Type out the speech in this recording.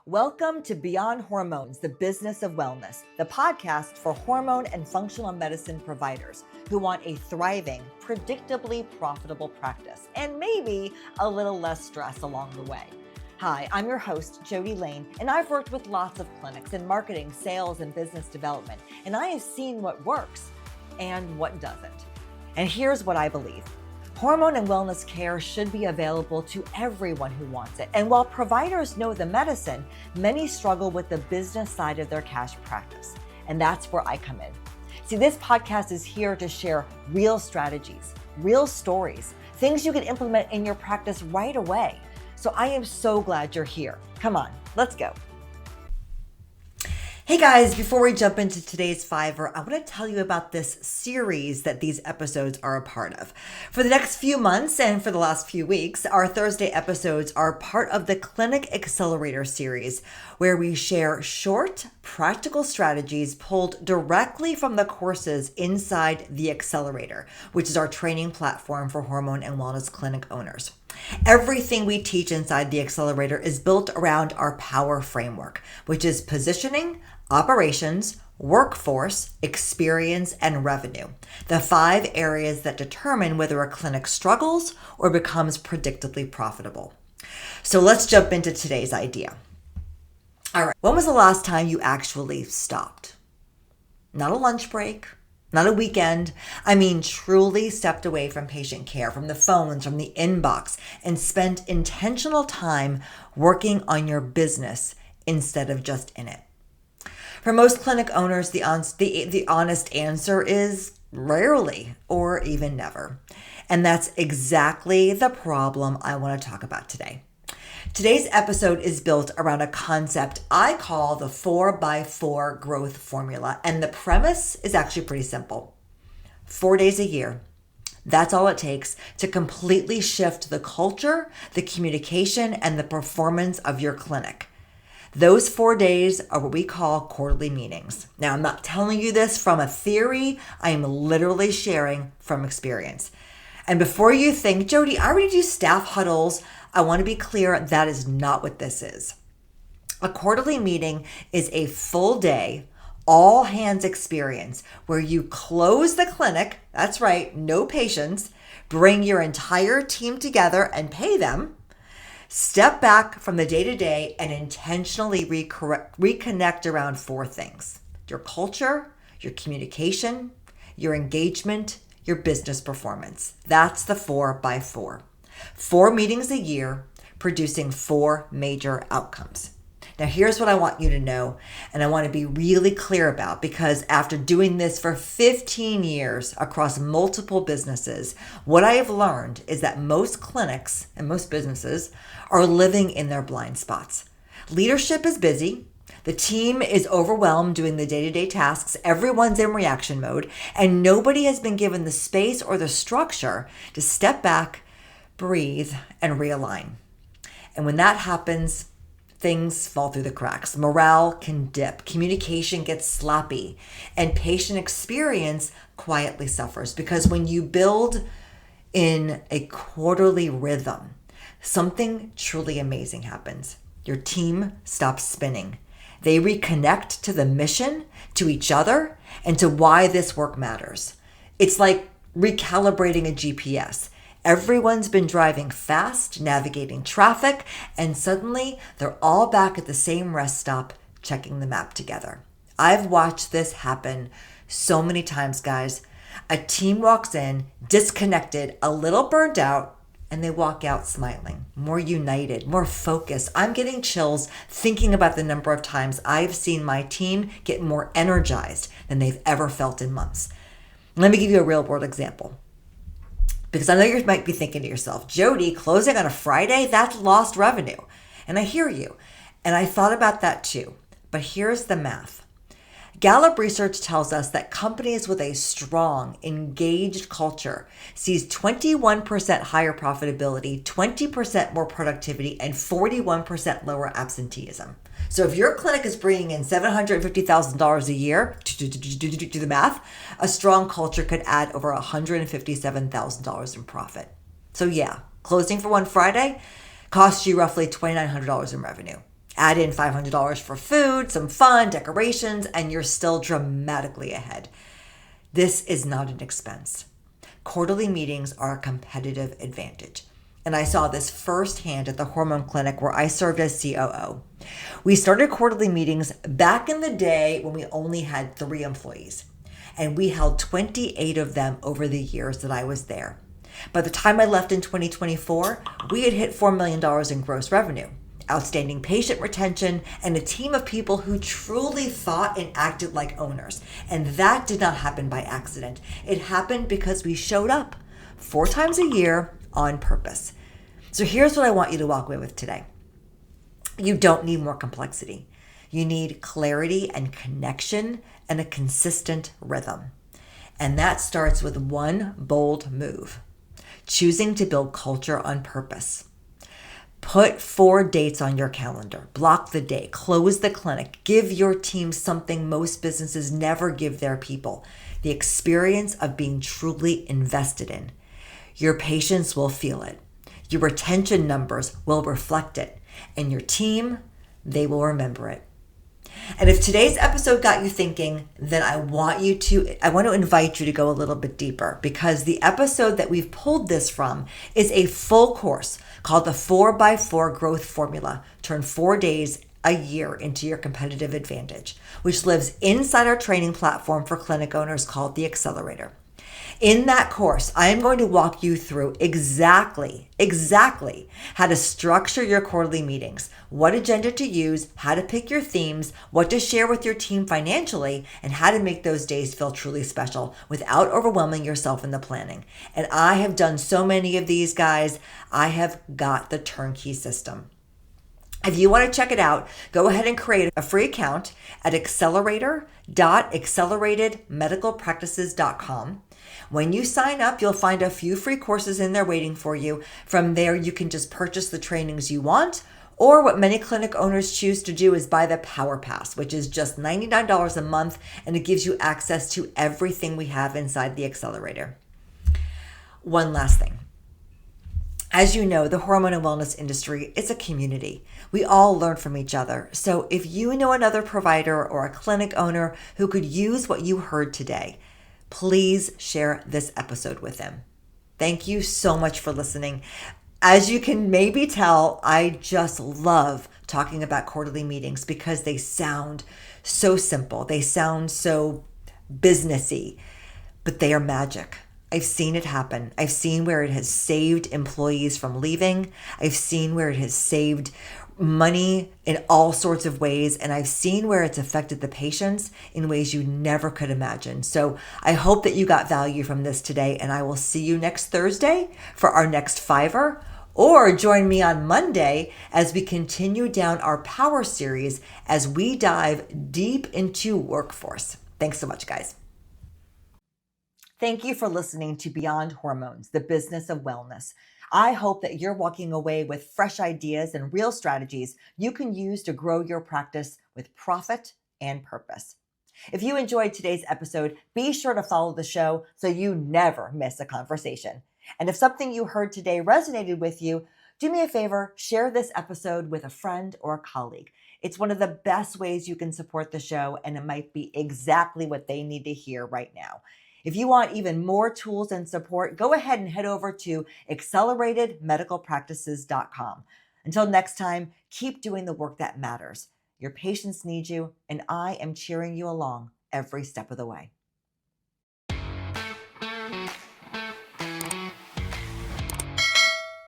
Welcome to Beyond Hormones, the Business of Wellness, the podcast for hormone and functional medicine providers who want a thriving, predictably profitable practice and maybe a little less stress along the way. Hi, I'm your host, Jody Layne, and I've worked with lots of clinics in marketing, sales, and business development, and I have seen what works and what doesn't. And here's what I believe. Hormone and wellness care should be available to everyone who wants it. And while providers know the medicine, many struggle with the business side of their cash practice. And that's where I come in. See, this podcast is here to share real strategies, real stories, things you can implement in your practice right away. So I am so glad you're here. Come on, let's go. Hey guys, before we jump into today's Fiverr, I want to tell you about this series that these episodes are a part of. For the next few months and for the last few weeks, our Thursday episodes are part of the Clinic Accelerator Series, where we share short, practical strategies pulled directly from the courses inside the Accelerator, which is our training platform for hormone and wellness clinic owners. Everything we teach inside the Accelerator is built around our POWER framework, which is positioning, operations, workforce, experience, and revenue, the 5 areas that determine whether a clinic struggles or becomes predictably profitable. So let's jump into today's idea. All right, when was the last time you actually stopped? Not a lunch break, not a weekend. I mean, truly stepped away from patient care, from the phones, from the inbox, and spent intentional time working on your business instead of just in it. For most clinic owners, the honest answer is rarely or even never. And that's exactly the problem I want to talk about today. Today's episode is built around a concept I call the 4x4 growth formula. And the premise is actually pretty simple. 4 days a year. That's all it takes to completely shift the culture, the communication, and the performance of your clinic. Those 4 days are what we call quarterly meetings. Now, I'm not telling you this from a theory. I am literally sharing from experience. And before you think, Jody, I already do staff huddles, I want to be clear, that is not what this is. A quarterly meeting is a full day, all hands experience where you close the clinic, that's right, no patients, bring your entire team together and pay them, step back from the day-to-day and intentionally reconnect around 4 things: your culture, your communication, your engagement, your business performance. That's the 4x4. 4 meetings a year, producing 4 major outcomes. Now, here's what I want you to know, and I want to be really clear about, because after doing this for 15 years across multiple businesses, what I have learned is that most clinics and most businesses are living in their blind spots. Leadership is busy. The team is overwhelmed doing the day-to-day tasks. Everyone's in reaction mode, and nobody has been given the space or the structure to step back, breathe, and realign. And when that happens, things fall through the cracks. Morale can dip, communication gets sloppy, and patient experience quietly suffers. Because when you build in a quarterly rhythm, something truly amazing happens. Your team stops spinning. They reconnect to the mission, to each other, and to why this work matters. It's like recalibrating a GPS. Everyone's been driving fast, navigating traffic, and suddenly they're all back at the same rest stop, checking the map together. I've watched this happen so many times, guys. A team walks in, disconnected, a little burnt out, and they walk out smiling, more united, more focused. I'm getting chills thinking about the number of times I've seen my team get more energized than they've ever felt in months. Let me give you a real world example. Because I know you might be thinking to yourself, Jody, closing on a Friday, that's lost revenue. And I hear you. And I thought about that too. But here's the math. Gallup research tells us that companies with a strong, engaged culture sees 21% higher profitability, 20% more productivity, and 41% lower absenteeism. So if your clinic is bringing in $750,000 a year, do the math, a strong culture could add over $157,000 in profit. So yeah, closing for one Friday costs you roughly $2,900 in revenue. Add in $500 for food, some fun, decorations, and you're still dramatically ahead. This is not an expense. Quarterly meetings are a competitive advantage. And I saw this firsthand at the hormone clinic where I served as COO. We started quarterly meetings back in the day when we only had 3 employees, and we held 28 of them over the years that I was there. By the time I left in 2024, we had hit $4 million in gross revenue, outstanding patient retention, and a team of people who truly thought and acted like owners. And that did not happen by accident. It happened because we showed up 4 times a year on purpose. So here's what I want you to walk away with today. You don't need more complexity. You need clarity and connection and a consistent rhythm. And that starts with one bold move: choosing to build culture on purpose. Put 4 dates on your calendar. Block the day. Close the clinic. Give your team something most businesses never give their people: the experience of being truly invested in. Your patients will feel it. Your retention numbers will reflect it. And your team, they will remember it. And if today's episode got you thinking, then I want to invite you to go a little bit deeper, because the episode that we've pulled this from is a full course called the 4x4 Growth Formula. Turn 4 days a year into your competitive advantage, which lives inside our training platform for clinic owners called the Accelerator. In that course, I am going to walk you through exactly how to structure your quarterly meetings, what agenda to use, how to pick your themes, what to share with your team financially, and how to make those days feel truly special without overwhelming yourself in the planning. And I have done so many of these, guys. I have got the turnkey system. If you want to check it out, go ahead and create a free account at accelerator.acceleratedmedicalpractices.com. When you sign up, you'll find a few free courses in there waiting for you. From there, you can just purchase the trainings you want, or what many clinic owners choose to do is buy the Power Pass, which is just $99 a month, and it gives you access to everything we have inside the Accelerator. One last thing. As you know, the hormone and wellness industry is a community. We all learn from each other. So if you know another provider or a clinic owner who could use what you heard today, please share this episode with them. Thank you so much for listening. As you can maybe tell, I just love talking about quarterly meetings because they sound so simple. They sound so businessy, but they are magic. I've seen it happen. I've seen where it has saved employees from leaving. I've seen where it has saved money in all sorts of ways. And I've seen where it's affected the patients in ways you never could imagine. So I hope that you got value from this today. And I will see you next Thursday for our next Fiver. Or join me on Monday as we continue down our Power series as we dive deep into workforce. Thanks so much, guys. Thank you for listening to Beyond Hormones, the business of wellness. I hope that you're walking away with fresh ideas and real strategies you can use to grow your practice with profit and purpose. If you enjoyed today's episode, be sure to follow the show so you never miss a conversation. And if something you heard today resonated with you, do me a favor, share this episode with a friend or a colleague. It's one of the best ways you can support the show, and it might be exactly what they need to hear right now. If you want even more tools and support, go ahead and head over to acceleratedmedicalpractices.com. Until next time, keep doing the work that matters. Your patients need you, and I am cheering you along every step of the way.